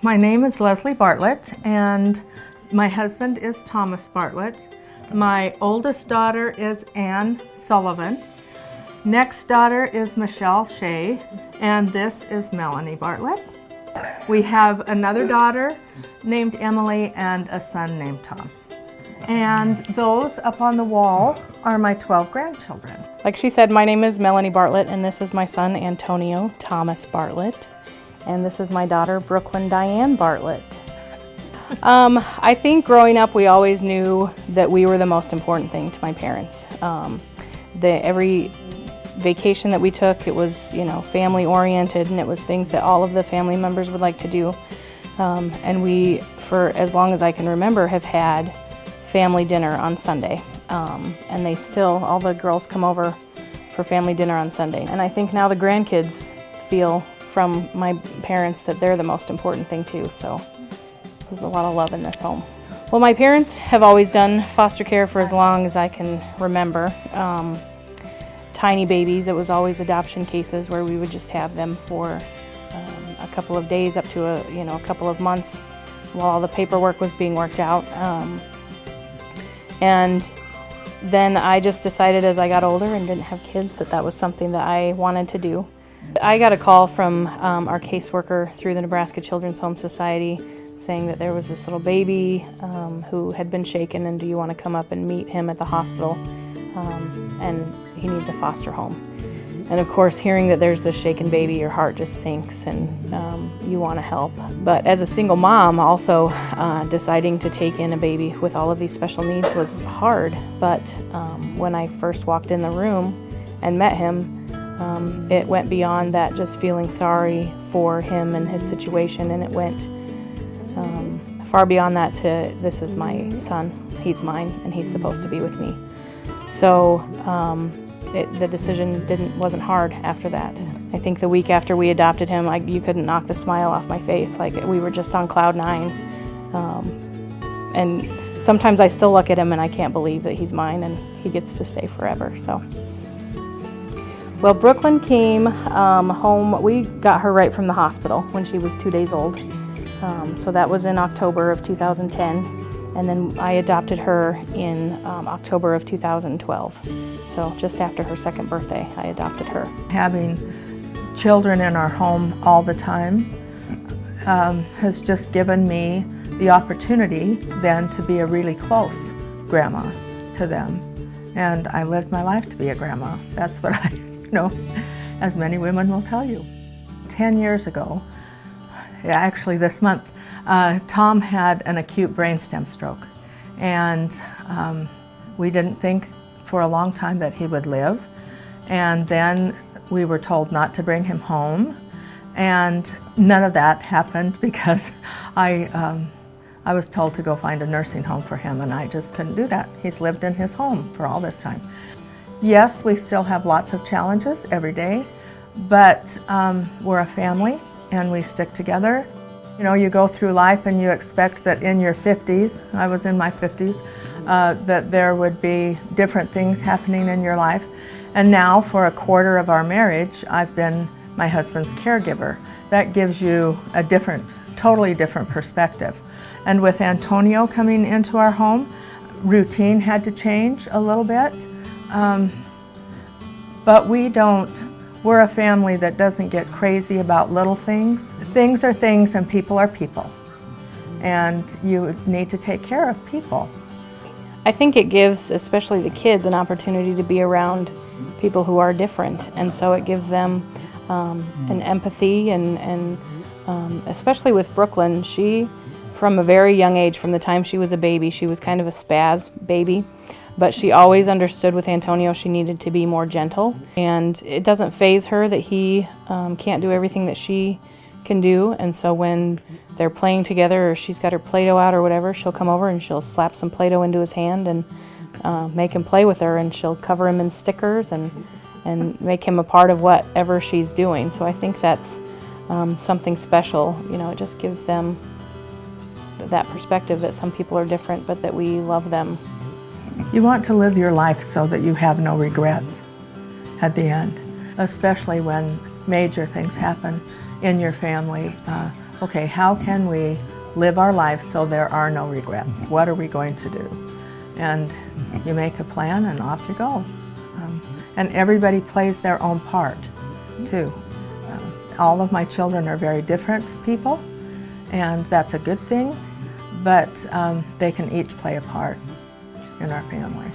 My name is Leslee Bartlett, and my husband is Thomas Bartlett. My oldest daughter is Ann Sullivan. Next daughter is Michelle Shea, and this is Melanie Bartlett. We have another daughter named Emily and a son named Tom. And those up on the wall are my 12 grandchildren. Like she said, my name is Melanie Bartlett, and this is my son Antonio Thomas Bartlett. And this is my daughter Brooklynn Diane Bartlett. I think growing up we always knew that we were the most important thing to my parents. Every vacation that we took, it was, family oriented, and it was things that all of the family members would like to do. And we, for as long as I can remember, have had family dinner on Sunday. And they still, all the girls come over for family dinner on Sunday. And I think now the grandkids feel from my parents that they're the most important thing too. So there's a lot of love in this home. Well, my parents have always done foster care for as long as I can remember. Tiny babies, it was always adoption cases where we would just have them for a couple of days up to a couple of months while all the paperwork was being worked out. And then I just decided as I got older and didn't have kids that was something that I wanted to do. I got a call from our caseworker through the Nebraska Children's Home Society saying that there was this little baby who had been shaken, and do you want to come up and meet him at the hospital, and he needs a foster home. And of course, hearing that there's this shaken baby, your heart just sinks, and you want to help. But as a single mom, also deciding to take in a baby with all of these special needs was hard. But when I first walked in the room and met him, it went beyond that, just feeling sorry for him and his situation, and it went far beyond that to, this is my son, he's mine, and he's supposed to be with me. So the decision wasn't hard after that. I think the week after we adopted him, you couldn't knock the smile off my face. Like, we were just on cloud nine. And sometimes I still look at him and I can't believe that he's mine and he gets to stay forever. So. Well, Brooklynn came home. We got her right from the hospital when she was 2 days old. So that was in October of 2010. And then I adopted her in October of 2012. So just after her second birthday, I adopted her. Having children in our home all the time has just given me the opportunity then to be a really close grandma to them. And I lived my life to be a grandma. That's what as many women will tell you. 10 years ago, actually this month, Tom had an acute brainstem stroke, and we didn't think for a long time that he would live. And then we were told not to bring him home, and none of that happened because I was told to go find a nursing home for him, and I just couldn't do that. He's lived in his home for all this time. Yes, we still have lots of challenges every day, but we're a family and we stick together. You go through life and you expect that in your 50s, I was in my 50s, that there would be different things happening in your life. And now for a quarter of our marriage, I've been my husband's caregiver. That gives you a totally different perspective. And with Antonio coming into our home, routine had to change a little bit. But we're a family that doesn't get crazy about little things. Things are things and people are people. And you need to take care of people. I think it gives, especially the kids, an opportunity to be around people who are different. And so it gives them an empathy, and especially with Brooklynn, she, from a very young age, from the time she was a baby, she was kind of a spaz baby. But she always understood with Antonio she needed to be more gentle. And it doesn't faze her that he can't do everything that she can do. And so when they're playing together, or she's got her Play-Doh out or whatever, she'll come over and she'll slap some Play-Doh into his hand and make him play with her. And she'll cover him in stickers and make him a part of whatever she's doing. So I think that's something special. It just gives them that perspective that some people are different, but that we love them. You want to live your life so that you have no regrets at the end, especially when major things happen in your family. okay, how can we live our lives so there are no regrets? What are we going to do? And you make a plan and off you go. And everybody plays their own part, too. All of my children are very different people, and that's a good thing, but they can each play a part in our family.